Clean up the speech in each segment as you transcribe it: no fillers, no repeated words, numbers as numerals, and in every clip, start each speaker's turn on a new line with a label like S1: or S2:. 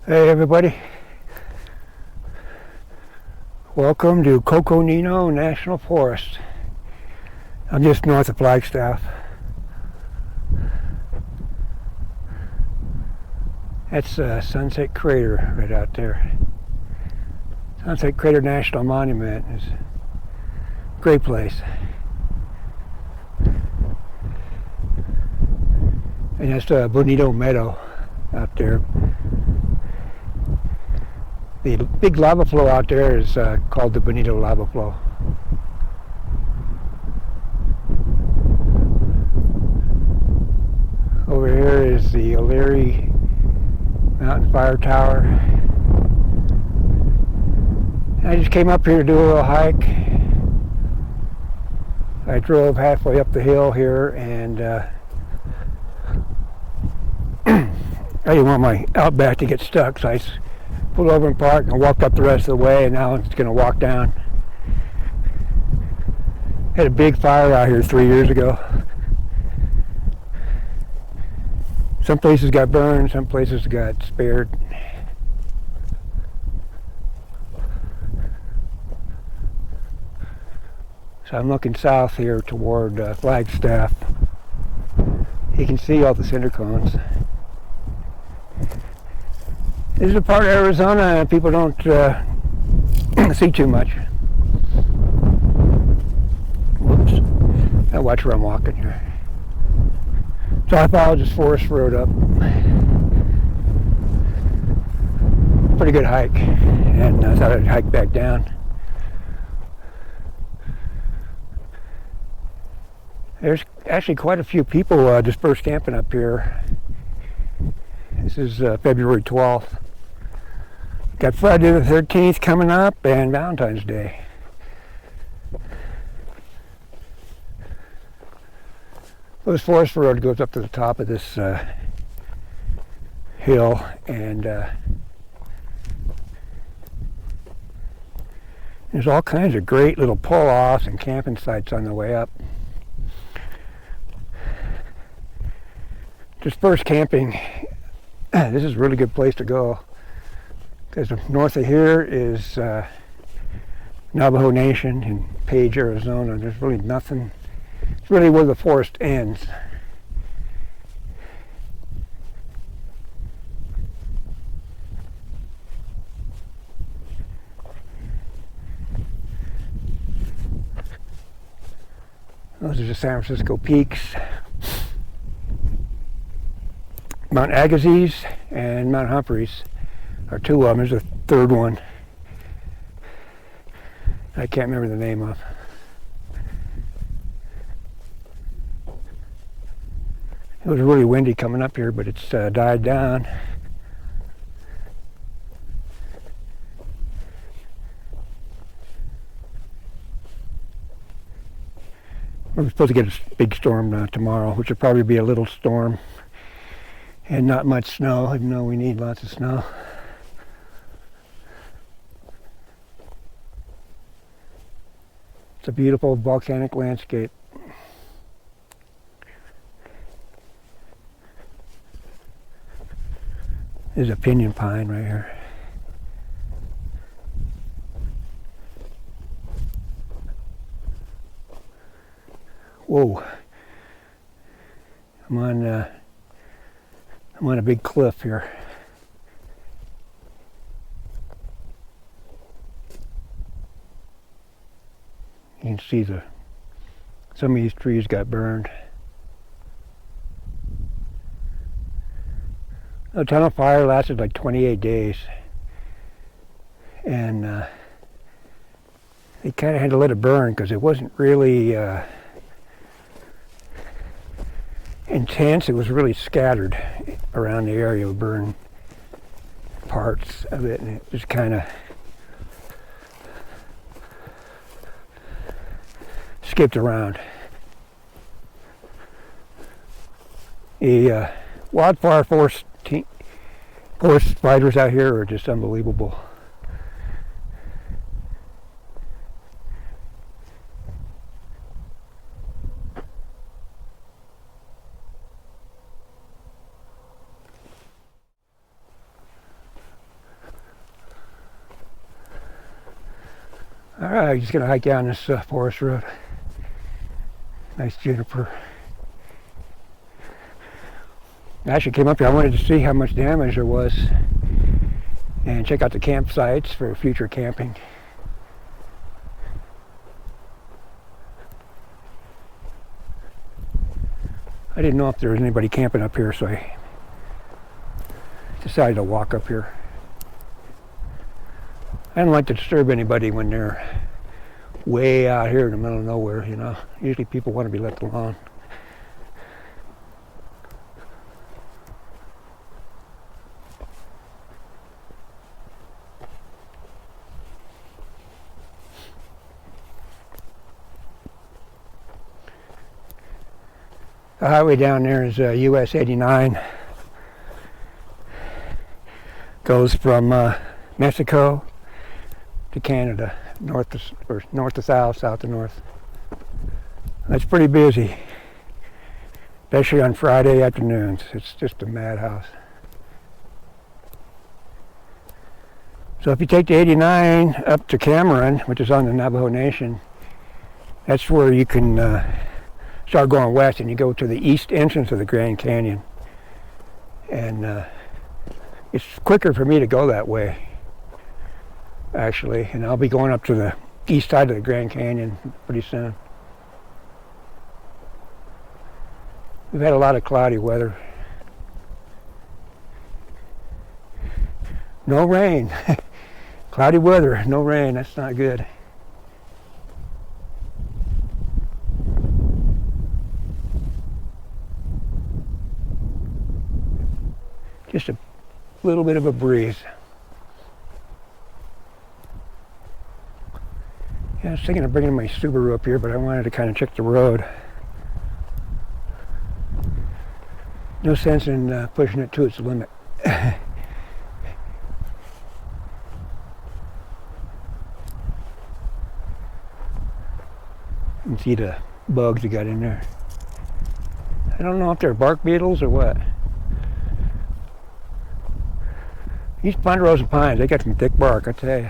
S1: Hey everybody, welcome to Coconino National Forest. I'm just north of Flagstaff. That's Sunset Crater right out there. Sunset Crater National Monument is a great place. And that's Bonito Meadow out there. The big lava flow out there is called the Bonito Lava Flow. Over here is the O'Leary Mountain Fire Tower. I just came up here to do a little hike. I drove halfway up the hill here and I didn't want my Outback to get stuck, so I pulled over and parked and walked up the rest of the way, and now I'm just going to walk down. Had a big fire out here 3 years ago. Some places got burned, some places got spared. So I'm looking south here toward Flagstaff. You can see all the cinder cones. This is a part of Arizona people don't see too much. Whoops. Now watch where I'm walking here. So I followed this forest road up. Pretty good hike. And I thought I'd hike back down. There's actually quite a few people dispersed camping up here. This is February 12th. Got Friday the 13th coming up and Valentine's Day. Well, this forest road goes up to the top of this hill, and there's all kinds of great little pull-offs and camping sites on the way up. Dispersed camping, this is a really good place to go, because north of here is Navajo Nation in Page, Arizona. There's really nothing. It's really where the forest ends. Those are the San Francisco peaks. Mount Agassiz and Mount Humphreys are two of them. There's a third one I can't remember the name of. It was really windy coming up here, but it's died down. We're supposed to get a big storm tomorrow, which will probably be a little storm and not much snow, even though we need lots of snow. It's a beautiful volcanic landscape. There's a pinyon pine right here. Whoa. I'm on a big cliff here. You can see some of these trees got burned. The tunnel fire lasted like 28 days, and they kind of had to let it burn because it wasn't really intense. It was really scattered around the area. Of burned parts of it, and it just kind of skipped around. The wildfire forest fighters out here are just unbelievable. Alright, just gonna hike down this forest road. Nice juniper. I actually came up here, I wanted to see how much damage there was and check out the campsites for future camping. I didn't know if there was anybody camping up here, so I decided to walk up here. I don't like to disturb anybody when they're way out here in the middle of nowhere, you know. Usually people want to be left alone. The highway down there is US 89. Goes from Mexico to Canada, north to south, south to north. That's pretty busy, especially on Friday afternoons. It's just a madhouse. So if you take the 89 up to Cameron, which is on the Navajo Nation, that's where you can start going west, and you go to the east entrance of the Grand Canyon. And it's quicker for me to go that way, actually, and I'll be going up to the east side of the Grand Canyon pretty soon. We've had a lot of cloudy weather. No rain. Cloudy weather, no rain, that's not good. Just a little bit of a breeze. Yeah, I was thinking of bringing my Subaru up here, but I wanted to kind of check the road. No sense in pushing it to its limit. You can see the bugs you got in there. I don't know if they're bark beetles or what. These ponderosa pines, they got some thick bark, I tell you.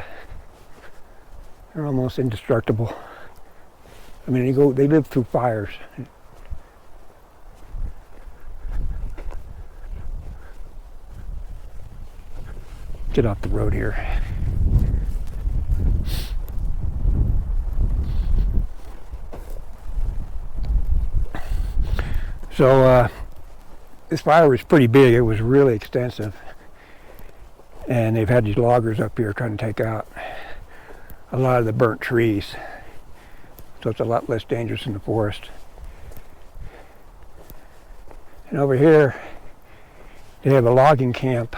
S1: They're almost indestructible. I mean, they live through fires. Get off the road here. So this fire was pretty big. It was really extensive. And they've had these loggers up here trying to take out a lot of the burnt trees. So it's a lot less dangerous in the forest. And over here, they have a logging camp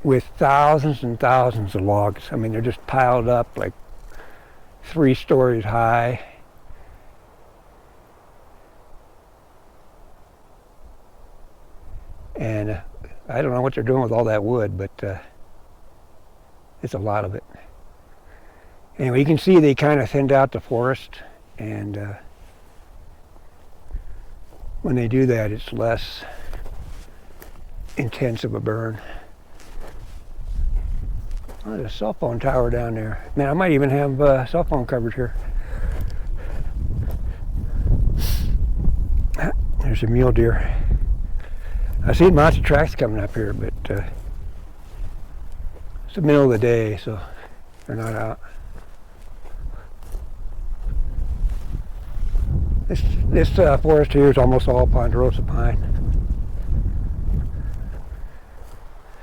S1: with thousands and thousands of logs. I mean, they're just piled up like 3 stories high. And I don't know what they're doing with all that wood, but it's a lot of it. Anyway, you can see they kind of thinned out the forest, and when they do that, it's less intense of a burn. Oh, there's a cell phone tower down there. Man, I might even have cell phone coverage here. There's a mule deer. I've seen lots of tracks coming up here, but it's the middle of the day, so they're not out. This forest here is almost all ponderosa pine.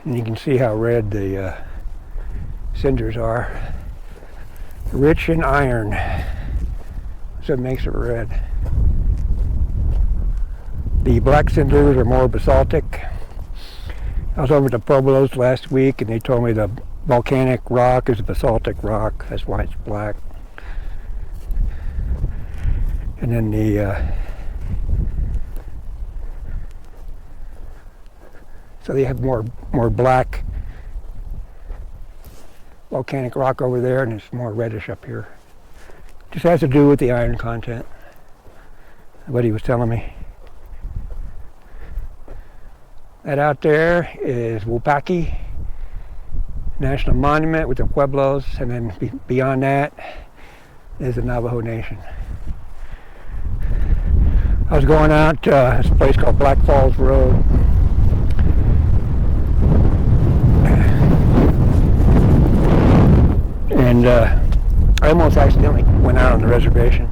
S1: And you can see how red the cinders are. Rich in iron. So it makes it red. The black cinders are more basaltic. I was over to Pueblos last week, and they told me the volcanic rock is a basaltic rock. That's why it's black. And then so they have more black volcanic rock over there, and it's more reddish up here. Just has to do with the iron content. What he was telling me. That out there is Wupaki national monument with the Pueblos, and then beyond that is the Navajo Nation. I was going out to this place called Black Falls Road. And I almost accidentally went out on the reservation.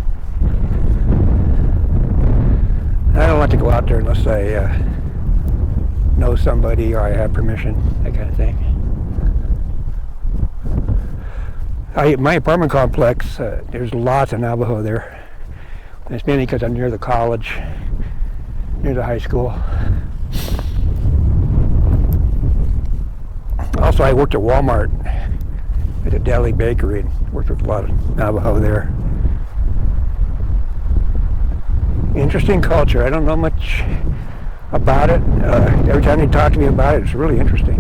S1: I don't like to go out there unless I know somebody or I have permission, that kind of thing. My apartment complex, there's lots of Navajo there. And it's mainly because I'm near the college, near the high school. Also, I worked at Walmart at a deli bakery and worked with a lot of Navajo there. Interesting culture. I don't know much about it. Every time they talk to me about it, it's really interesting.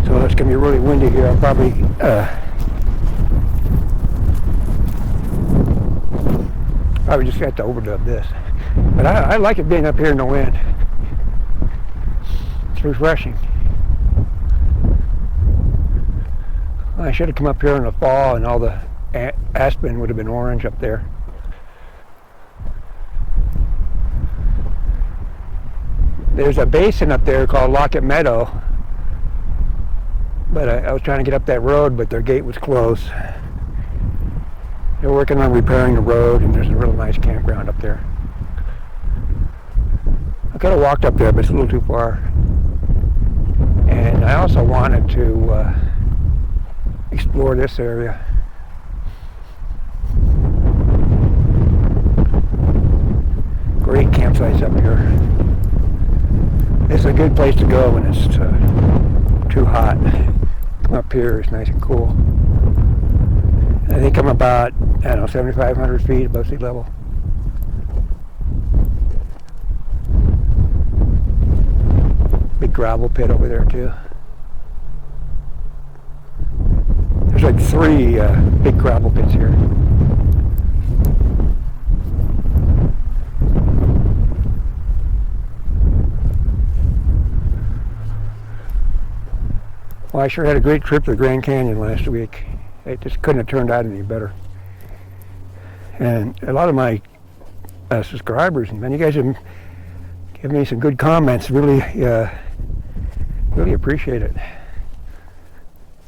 S1: So it's going to be really windy here. I'll probably just have to overdub this. But I like it being up here in the wind. It's refreshing. I should have come up here in the fall and all the aspen would have been orange up there. There's a basin up there called Lockett Meadow, but I was trying to get up that road, but their gate was closed. They're working on repairing the road, and there's a real nice campground up there. I could have walked up there, but it's a little too far. And I also wanted to explore this area. Great campsites up here. It's a good place to go when it's too hot. Come up here, it's nice and cool. I think I'm about, 7,500 feet above sea level. Big gravel pit over there too. There's like 3 big gravel pits here. Well, I sure had a great trip to the Grand Canyon last week. It just couldn't have turned out any better. And a lot of my subscribers, man, you guys have given me some good comments. Really appreciate it.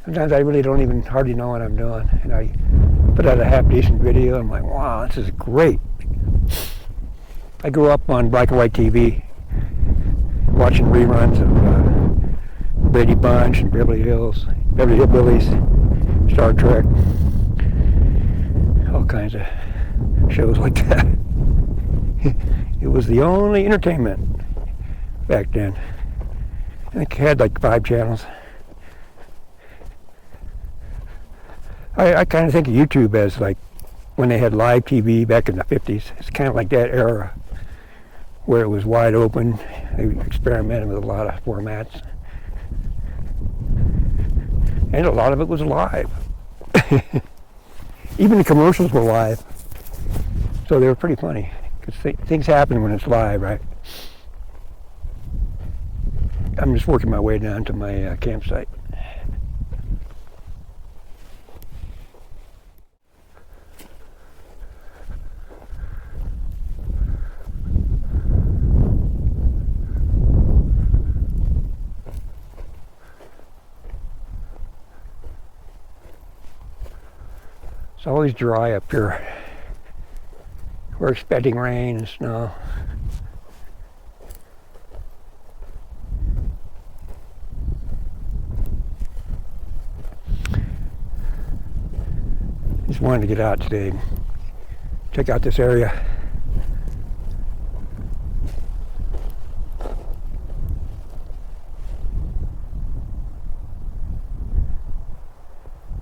S1: Sometimes I really don't even hardly know what I'm doing. And I put out a half-decent video, and I'm like, wow, this is great. I grew up on black and white TV, watching reruns of Brady Bunch and Beverly Hillbillies, Star Trek, all kinds of shows like that. It was the only entertainment back then. I think it had like 5 channels. I kind of think of YouTube as like when they had live TV back in the 50s. It's kind of like that era where it was wide open. They experimented with a lot of formats. And a lot of it was live. Even the commercials were live. So they were pretty funny. Because things happen when it's live, right? I'm just working my way down to my campsite. It's always dry up here. We're expecting rain and snow. Just wanted to get out today and check out this area.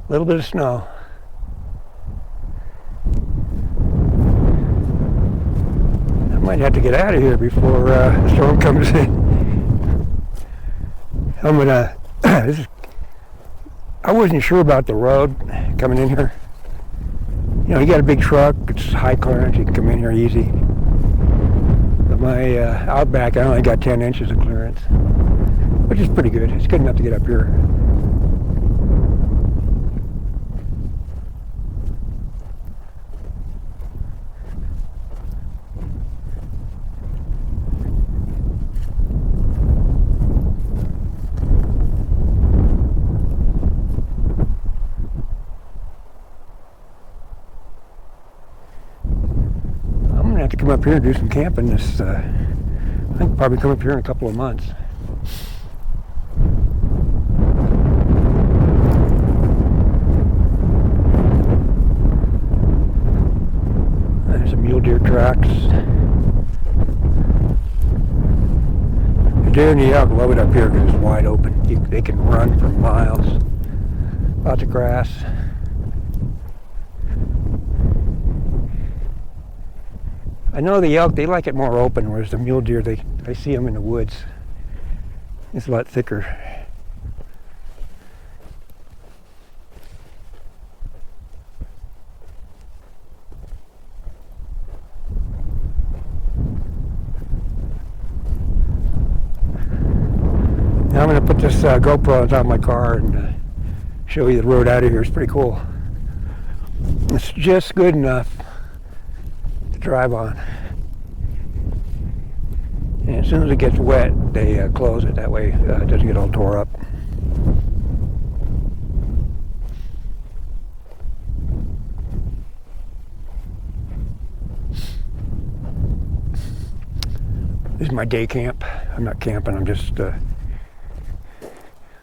S1: A little bit of snow. Might have to get out of here before the storm comes in. I'm gonna. I wasn't sure about the road coming in here, You know, you got a big truck, it's high clearance, you can come in here easy. But my Outback, I only got 10 inches of clearance, which is pretty good. It's good enough to get up here. Have to come up here and do some camping this I think probably come up here in a couple of months. There's some mule deer tracks. The deer and the elk love it up here because it's wide open. They can run for miles. Lots of grass. I know the elk, they like it more open, whereas the mule deer, I see them in the woods. It's a lot thicker. Now I'm going to put this GoPro on top of my car and show you the road out of here. It's pretty cool. It's just good enough drive on. And as soon as it gets wet, they close it. That way it doesn't get all tore up. This is my day camp. I'm not camping, I'm just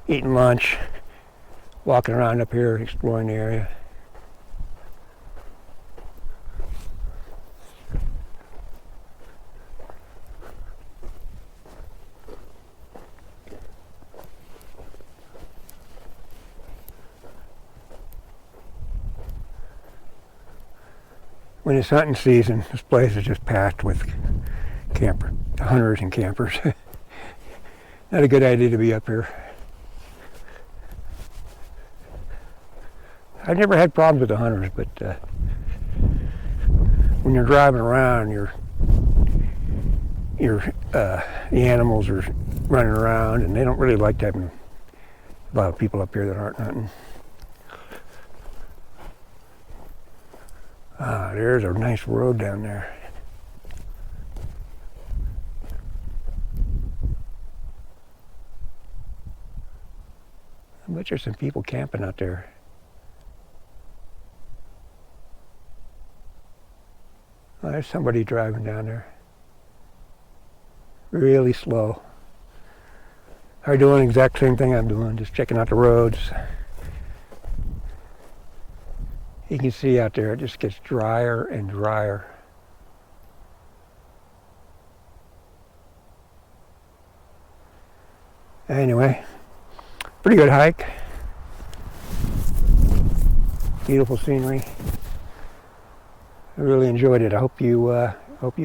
S1: eating lunch, walking around up here, exploring the area. When it's hunting season, this place is just packed with hunters and campers. Not a good idea to be up here. I've never had problems with the hunters, but when you're driving around, the animals are running around, and they don't really like having a lot of people up here that aren't hunting. Ah, there's a nice road down there. I bet there's some people camping out there. Oh, there's somebody driving down there. Really slow. They're doing the exact same thing I'm doing, just checking out the roads. You can see out there, it just gets drier and drier. Anyway, pretty good hike. Beautiful scenery. I really enjoyed it. I hope you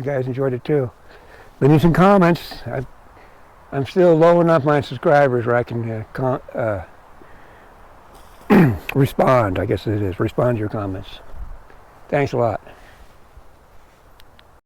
S1: guys enjoyed it too. Leave me some comments. I'm still low enough my subscribers where I can respond, I guess it is. Respond to your comments. Thanks a lot.